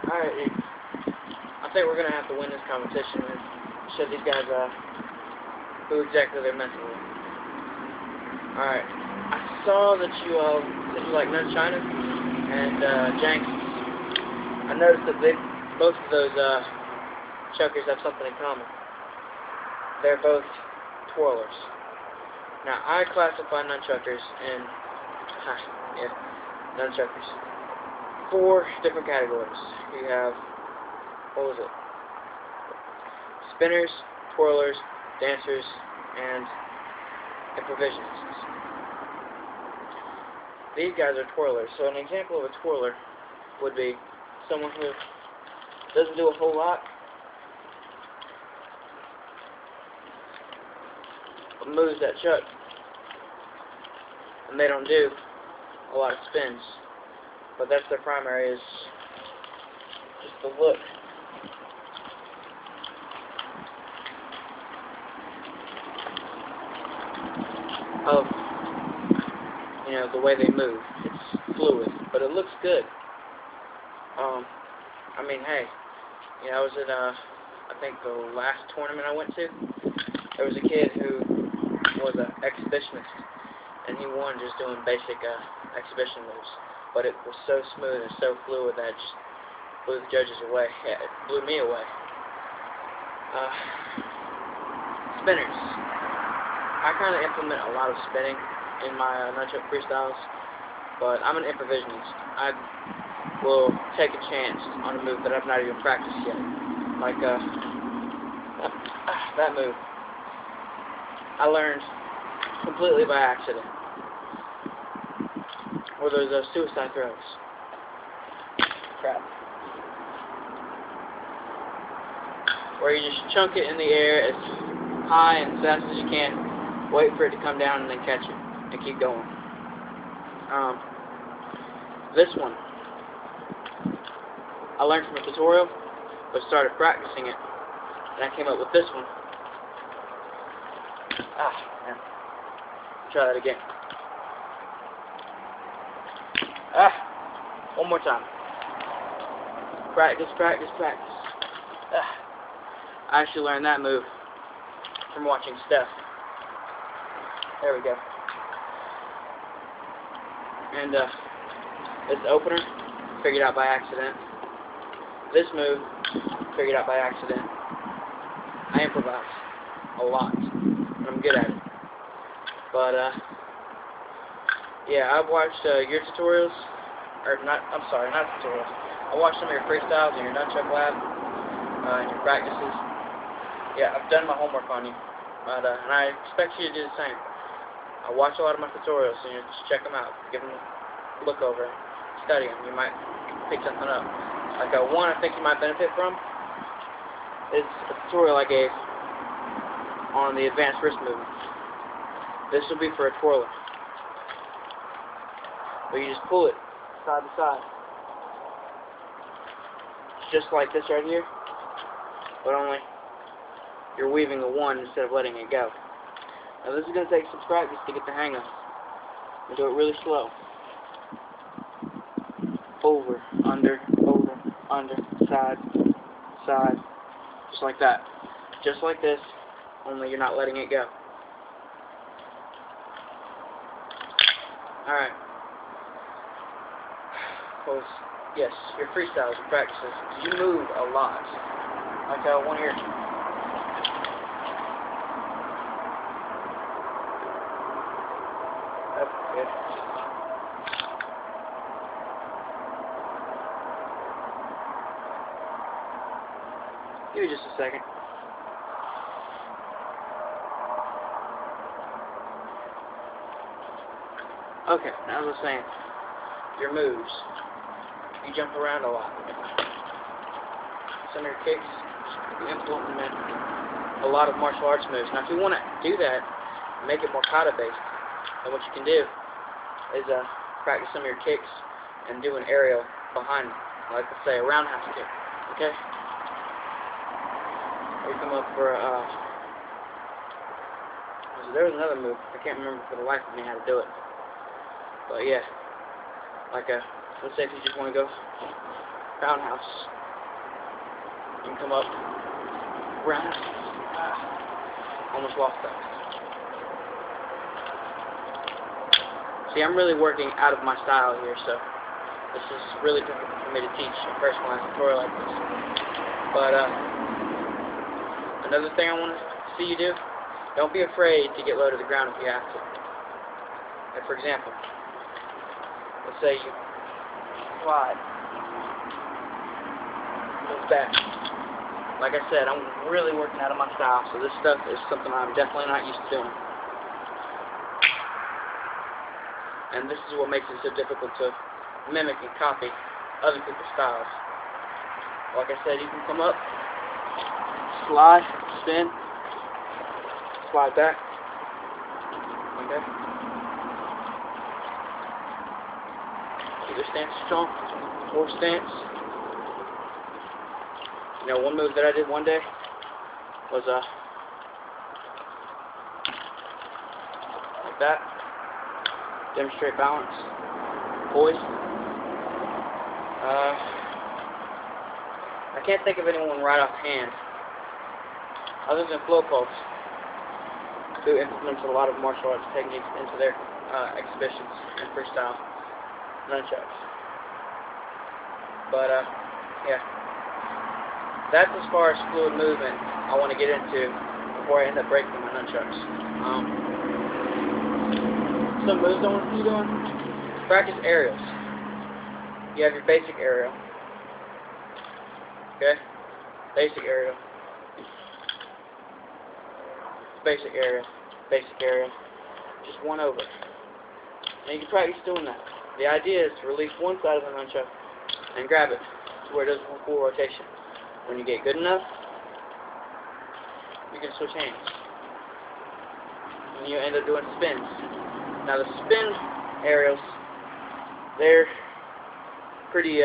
Alright, I think we're gonna have to win this competition and show these guys who exactly they're messing with. Alright, I saw that you like Nut China and Jenks. I noticed that both of those chuckers have something in common. They're both twirlers. Now, I classify nunchuckers in nunchuckers 4 different categories. You have, what was it? Spinners, twirlers, dancers, and improvisionists. These guys are twirlers. So an example of a twirler would be someone who doesn't do a whole lot, but moves that chuck, and they don't do a lot of spins, but that's their primary, is just the look. Of, the way they move. It's fluid, but it looks good. I mean, hey, I was at, I think the last tournament I went to, there was a kid who was an exhibitionist, and he won just doing basic exhibition moves, but it was so smooth and so fluid that it just blew the judges away. Yeah, it blew me away. Spinners. I kind of implement a lot of spinning in my nunchuck freestyles, but I'm an improvisionist. I will take a chance on a move that I've not even practiced yet, like that move. I learned completely by accident. Or those suicide throws. Crap. Where you just chunk it in the air as high and fast as you can, wait for it to come down and then catch it, and keep going. This one, I learned from a tutorial, but started practicing it, and I came up with this one. Man. Try that again. One more time. Practice, practice, practice. I actually learned that move from watching Steph. There we go. And this opener, figured out by accident. This move, figured out by accident. I improvise a lot, and I'm good at it. But yeah, I've watched your tutorials, or not tutorials. I watched some of your freestyles in your nunchuck lab, and your practices. Yeah, I've done my homework on you, but and I expect you to do the same. I watch a lot of my tutorials, so just check them out, give them a look over, study them. You might pick something up. Like one I think you might benefit from is a tutorial I gave on the advanced wrist movement. This will be for a twirler. But you just pull it side to side. Just like this right here, but only you're weaving a one instead of letting it go. Now this is going to take some practice to get the hang of. And do it really slow. Over, under, side, side, just like that. Just like this, only you're not letting it go. Alright. Yes, your freestyles, your practices. You move a lot. Like one here. That's good. Give me just a second. Okay, now as I was saying, your moves. You jump around a lot. Some of your kicks, you implement a lot of martial arts moves. Now if you want to do that, make it more kata-based, then what you can do is practice some of your kicks and do an aerial behind, like let's say a roundhouse kick, okay? Or you come up for there was another move, I can't remember for the life of me how to do it. But yeah, like let's say if you just want to go roundhouse, you can come up roundhouse. Almost lost that. See, I'm really working out of my style here, so this is really difficult for me to teach a personalized tutorial like this. But another thing I want to see you do, don't be afraid to get low to the ground if you have to. Like for example, let's say you slide, move back. Like I said, I'm really working out of my style, so this stuff is something I'm definitely not used to doing. And this is what makes it so difficult to mimic and copy other people's styles. Like I said, you can come up, slide, spin, slide back. Okay. Either stance is strong or stance. You know, one move that I did one day was like that. Demonstrate balance, poise. I can't think of anyone right offhand, other than Flow Pulse, who implements a lot of martial arts techniques into their exhibitions and freestyle nunchucks. But yeah, that's as far as fluid movement I want to get into before I end up breaking my nunchucks. Some moves I want to see you doing. Practice aerials. You have your basic aerial. Okay? Basic aerial. Basic aerial. Basic aerial. Just one over. And you can practice doing that. The idea is to release one side of the nunchuck and grab it to where it does one full rotation. When you get good enough, you can switch hands. And you end up doing spins. Now the spin aerials, they're pretty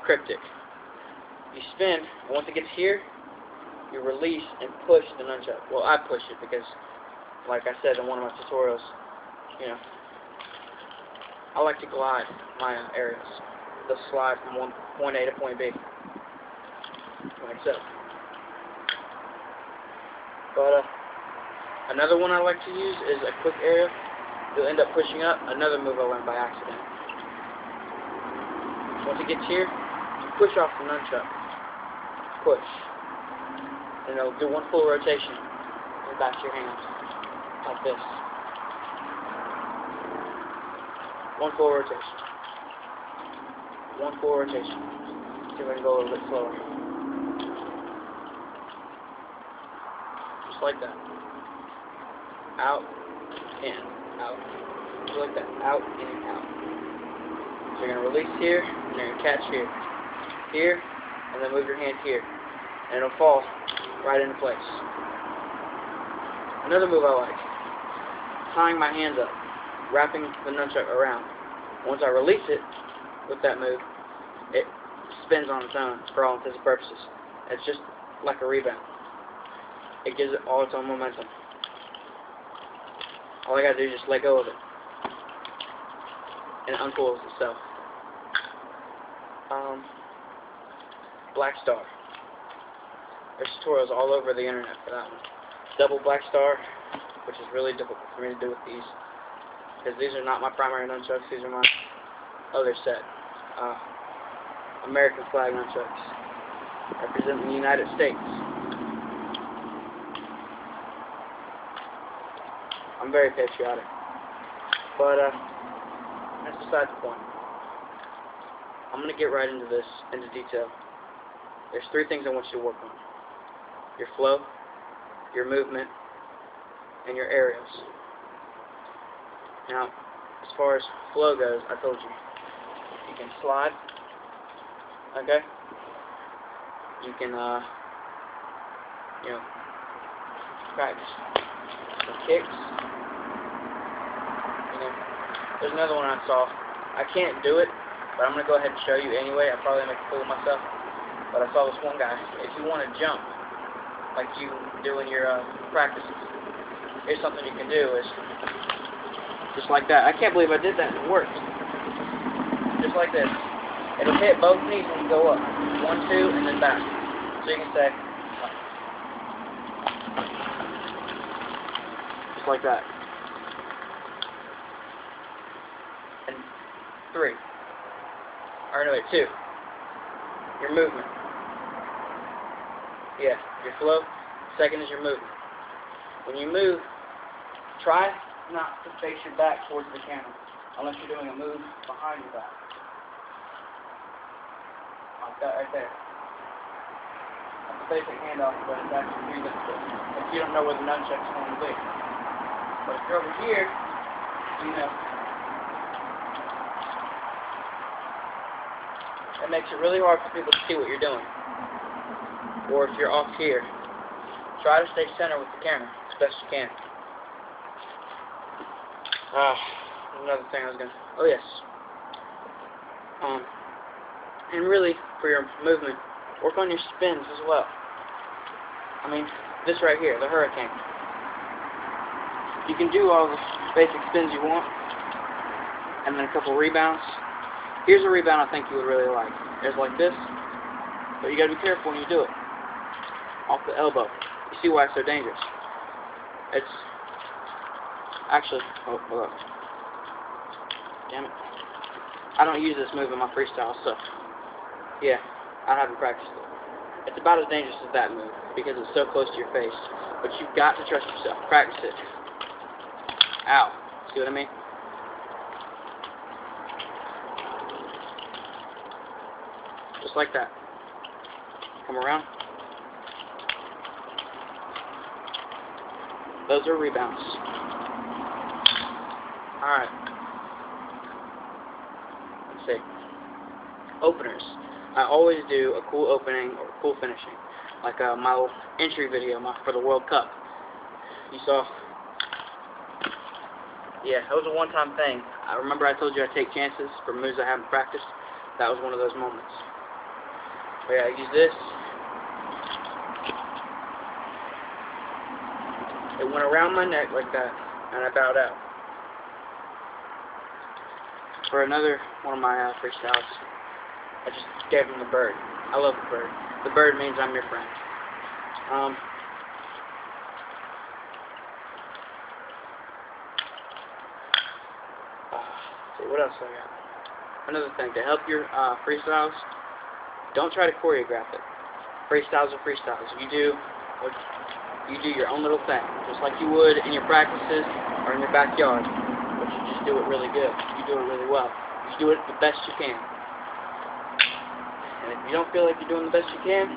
cryptic. You spin, and once it gets here, you release and push the nunchuck. Well, I push it because, like I said in one of my tutorials, you know, I like to glide my aerials. They'll slide from point A to point B, like so. But another one I like to use is a quick aerial. You'll end up pushing up. Another move I learned by accident. Once it gets here, you push off the nunchuck. Push. And it'll do one full rotation. And back to your hands. Like this. One full rotation. One full rotation. See if I can go a little bit slower. Just like that. Out, in, out. Just like that. Out, in, out. So you're going to release here, and you're going to catch here. Here, and then move your hand here. And it'll fall right into place. Another move I like. Tying my hands up. Wrapping the nunchuck around. Once I release it with that move, it spins on its own for all intents and purposes. It's just like a rebound. It gives it all its own momentum. All I gotta do is just let go of it. And it unfolds itself. Black Star. There's tutorials all over the internet for that one. Double Black Star, which is really difficult for me to do with these. Because these are not my primary nunchucks, these are my other set. American flag nunchucks. Representing the United States. I'm very patriotic. But, that's beside the point. I'm going to get right into this, into detail. There's three things I want you to work on. Your flow, your movement, and your aerials. Now, as far as flow goes, I told you, you can slide, okay? You can, practice some kicks. There's another one I saw. I can't do it, but I'm going to go ahead and show you anyway. I'll probably make a fool of myself. But I saw this one guy. If you want to jump, like you do in your practices, here's something you can do is Just like that. I can't believe I did that. It worked. Just like this. It'll hit both knees when you go up. 1, 2, and then back. So you can say, just like that. And 3. Or no, wait, 2. Your movement. Yeah, your flow. Second is your movement. When you move, try not to face your back towards the camera unless you're doing a move behind your back. Like that right there. That's a basic handoff, but it's actually pretty difficult if you don't know where the nunchuck's going to be. But if you're over here, you know. It makes it really hard for people to see what you're doing. Or if you're off here, try to stay center with the camera as best you can. Another thing I was gonna. Oh yes. And really, for your movement, work on your spins as well. I mean, this right here, the hurricane. You can do all the basic spins you want, and then a couple rebounds. Here's a rebound I think you would really like. There's like this, but you gotta be careful when you do it. Off the elbow. You see why it's so dangerous. It's actually, oh, hold up. Damn it. I don't use this move in my freestyle, so yeah, I haven't practiced it. It's about as dangerous as that move because it's so close to your face. But you've got to trust yourself. Practice it. Ow. See what I mean? Just like that. Come around. Those are rebounds. Alright. Let's see. Openers. I always do a cool opening or cool finishing. Like my little entry video for the World Cup. You saw? Yeah, that was a one-time thing. I remember I told you I take chances for moves I haven't practiced. That was one of those moments. But yeah, I use this. It went around my neck like that, and I bowed out. For another one of my freestyles, I just gave him the bird. I love the bird. The bird means I'm your friend. Let's see, what else I got? Another thing, to help your freestyles, don't try to choreograph it. Freestyles are freestyles. You do your own little thing, just like you would in your practices or in your backyard. But you just do it really good. You do it really well. You do it the best you can. And if you don't feel like you're doing the best you can,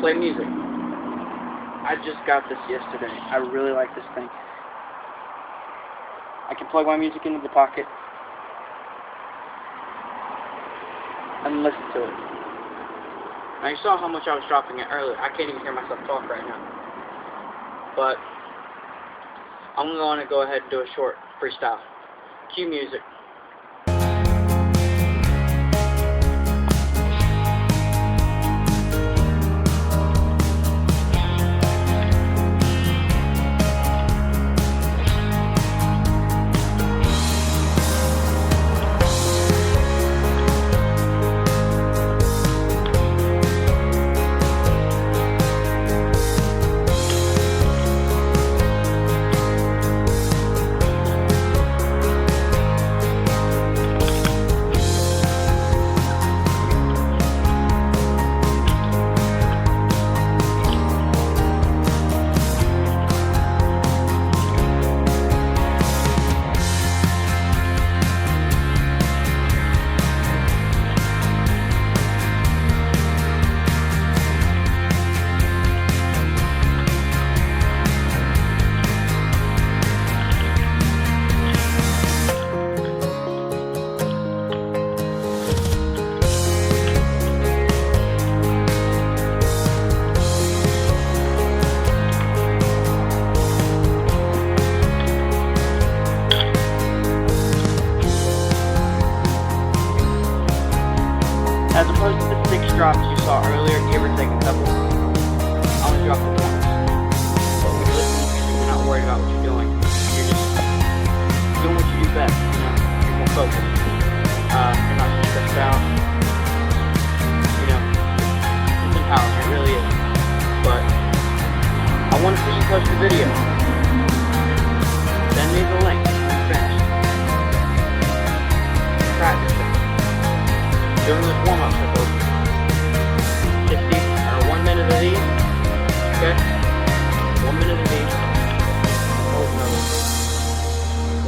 play music. I just got this yesterday. I really like this thing. I can plug my music into the pocket and listen to it. Now you saw how much I was dropping it earlier. I can't even hear myself talk right now. But I'm going to go ahead and do a short freestyle. Cue music.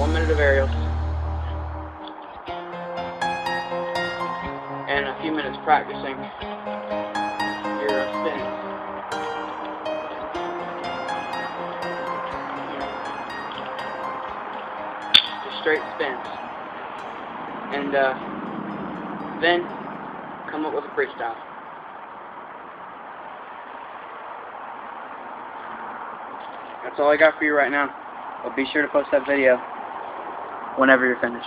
1 minute of aerials, and a few minutes practicing your spins. Just straight spins. And then come up with a freestyle. That's all I got for you right now. But be sure to post that video whenever you're finished.